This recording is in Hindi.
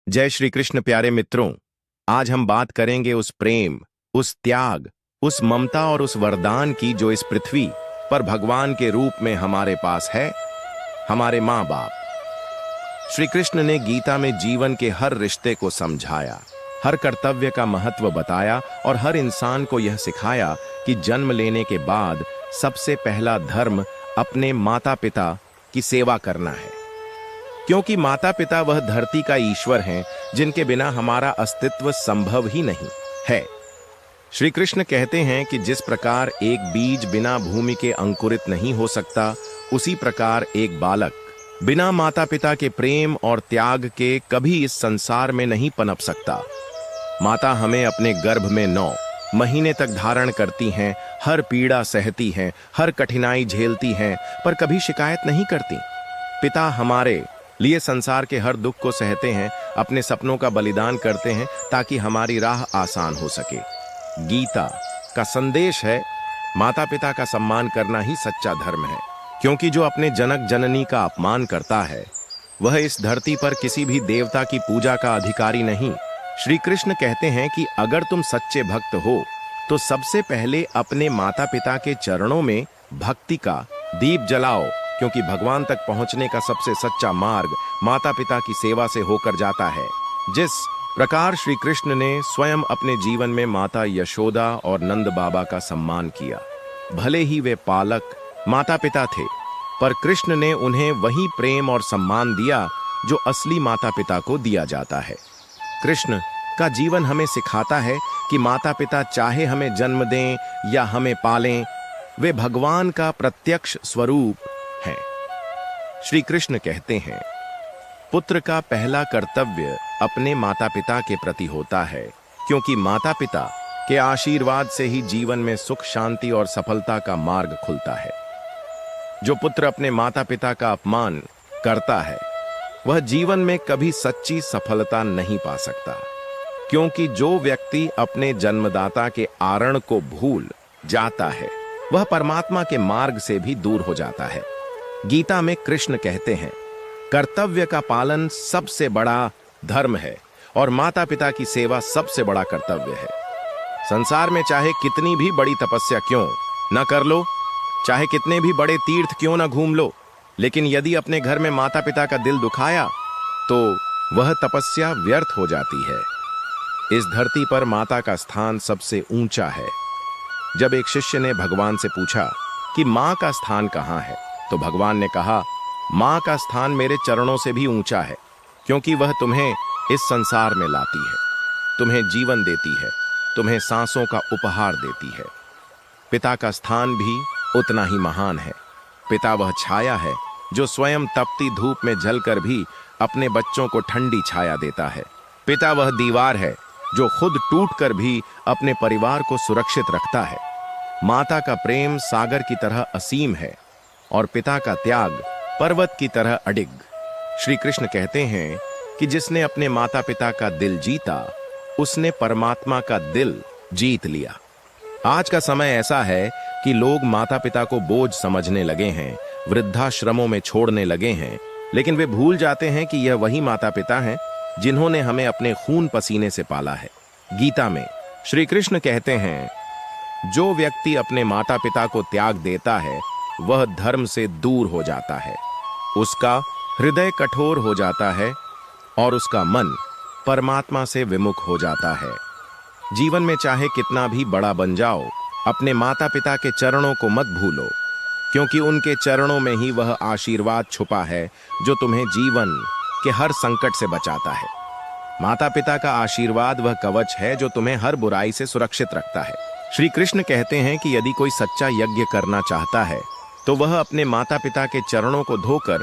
जय श्री कृष्ण प्यारे मित्रों। आज हम बात करेंगे उस प्रेम, उस त्याग, उस ममता और उस वरदान की जो इस पृथ्वी पर भगवान के रूप में हमारे पास है, हमारे माँ बाप। श्री कृष्ण ने गीता में जीवन के हर रिश्ते को समझाया, हर कर्तव्य का महत्व बताया और हर इंसान को यह सिखाया कि जन्म लेने के बाद सबसे पहला धर्म अपने माता पिता की सेवा करना है, क्योंकि माता पिता वह धरती का ईश्वर हैं जिनके बिना हमारा अस्तित्व संभव ही नहीं है। श्री कृष्ण कहते हैं कि जिस प्रकार एक बीज बिना भूमि के अंकुरित नहीं हो सकता, उसी प्रकार एक बालक बिना माता पिता के प्रेम और त्याग के कभी इस संसार में नहीं पनप सकता। माता हमें अपने गर्भ में 9 महीने तक धारण करती हैं, हर पीड़ा सहती हैं, हर कठिनाई झेलती हैं, पर कभी शिकायत नहीं करती। पिता हमारे लिए संसार के हर दुख को सहते हैं, अपने सपनों का बलिदान करते हैं ताकि हमारी राह आसान हो सके। गीता का संदेश है, माता पिता का सम्मान करना ही सच्चा धर्म है, क्योंकि जो अपने जनक जननी का अपमान करता है वह इस धरती पर किसी भी देवता की पूजा का अधिकारी नहीं। श्री कृष्ण कहते हैं कि अगर तुम सच्चे भक्त हो तो सबसे पहले अपने माता पिता के चरणों में भक्ति का दीप जलाओ, क्योंकि भगवान तक पहुंचने का सबसे सच्चा मार्ग माता पिता की सेवा से होकर जाता है। जिस प्रकार श्री कृष्ण ने स्वयं अपने जीवन में माता यशोदा और नंद बाबा का सम्मान किया, भले ही वे पालक माता पिता थे, पर कृष्ण ने उन्हें वही प्रेम और सम्मान दिया जो असली माता पिता को दिया जाता है। कृष्ण का जीवन हमें सिखाता है कि माता पिता चाहे हमें जन्म दें या हमें पालें, वे भगवान का प्रत्यक्ष स्वरूप हैं। श्री कृष्ण कहते हैं, पुत्र का पहला कर्तव्य अपने माता पिता के प्रति होता है, क्योंकि माता पिता के आशीर्वाद से ही जीवन में सुख, शांति और सफलता का मार्ग खुलता है। जो पुत्र अपने माता पिता का अपमान करता है वह जीवन में कभी सच्ची सफलता नहीं पा सकता, क्योंकि जो व्यक्ति अपने जन्मदाता के आरण को भूल जाता है वह परमात्मा के मार्ग से भी दूर हो जाता है। गीता में कृष्ण कहते हैं, कर्तव्य का पालन सबसे बड़ा धर्म है और माता पिता की सेवा सबसे बड़ा कर्तव्य है। संसार में चाहे कितनी भी बड़ी तपस्या क्यों न कर लो, चाहे कितने भी बड़े तीर्थ क्यों न घूम लो, लेकिन यदि अपने घर में माता पिता का दिल दुखाया तो वह तपस्या व्यर्थ हो जाती है। इस धरती पर माता का स्थान सबसे ऊंचा है। जब एक शिष्य ने भगवान से पूछा कि माँ का स्थान कहाँ है, तो भगवान ने कहा, माँ का स्थान मेरे चरणों से भी ऊंचा है, क्योंकि वह तुम्हें इस संसार में लाती है, तुम्हें जीवन देती है, तुम्हें सांसों का उपहार देती है। पिता का स्थान भी उतना ही महान है। पिता वह छाया है जो स्वयं तपती धूप में जलकर भी अपने बच्चों को ठंडी छाया देता है। पिता वह दीवार है जो खुद टूटकर भी अपने परिवार को सुरक्षित रखता है। माता का प्रेम सागर की तरह असीम है और पिता का त्याग पर्वत की तरह अडिग। श्री कृष्ण कहते हैं कि जिसने अपने माता पिता का दिल जीता, उसने परमात्मा का दिल जीत लिया। आज का समय ऐसा है कि लोग माता पिता को बोझ समझने लगे हैं, वृद्धाश्रमों में छोड़ने लगे हैं, लेकिन वे भूल जाते हैं कि यह वही माता पिता हैं जिन्होंने हमें अपने खून पसीने से पाला है। गीता में श्री कृष्ण कहते हैं, जो व्यक्ति अपने माता पिता को त्याग देता है वह धर्म से दूर हो जाता है, उसका हृदय कठोर हो जाता है और उसका मन परमात्मा से विमुख हो जाता है। जीवन में चाहे कितना भी बड़ा बन जाओ, अपने माता पिता के चरणों को मत भूलो, क्योंकि उनके चरणों में ही वह आशीर्वाद छुपा है जो तुम्हें जीवन के हर संकट से बचाता है। माता पिता का आशीर्वाद वह कवच है जो तुम्हें हर बुराई से सुरक्षित रखता है। श्री कृष्ण कहते हैं कि यदि कोई सच्चा यज्ञ करना चाहता है तो वह अपने माता पिता के चरणों को धोकर